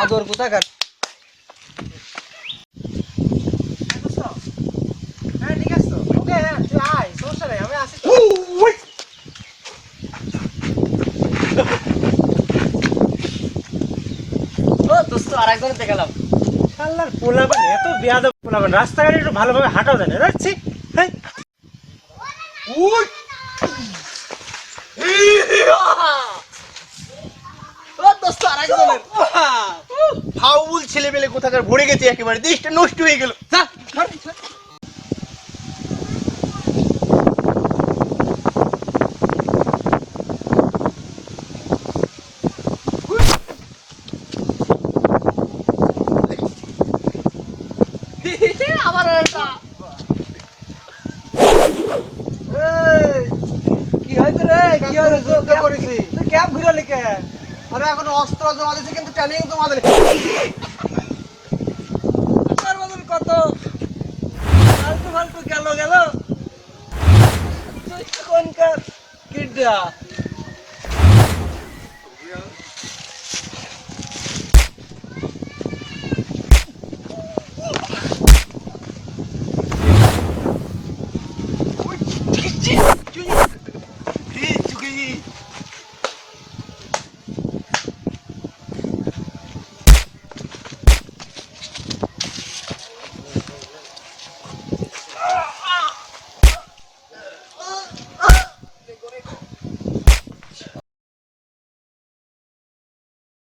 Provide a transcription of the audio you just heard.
বাদর কোথাকার। হ্যাঁ ঠিক আছে ওকে তুই আয় সমস্যা নেই আমি আসি ও দোস্ত আরেকজন দেখালাম। শালার পোলাপান এত বেয়াদব পোলাপান রাস্তাঘাটে একটু ভালোভাবে হাঁটাও জানে রাখছি হ্যাঁ ও দোস্ত আরেকজনের ফাউল ছেলেবেলে কোথাকার ভরে গেছে একেবারে দেশটা নষ্ট হয়ে গেল। যা আমার একটা কি হয়েছে রে কি হয়েছে কে করেছি? তুই ক্যাব ঘুরে লিখে আরে এখন অস্ত্র জমা দিয়েছে কিন্তু ট্রেনিং জমা দেয় তার বদল কত ফালতু ফালতু গেল তুই কোনকার কিডা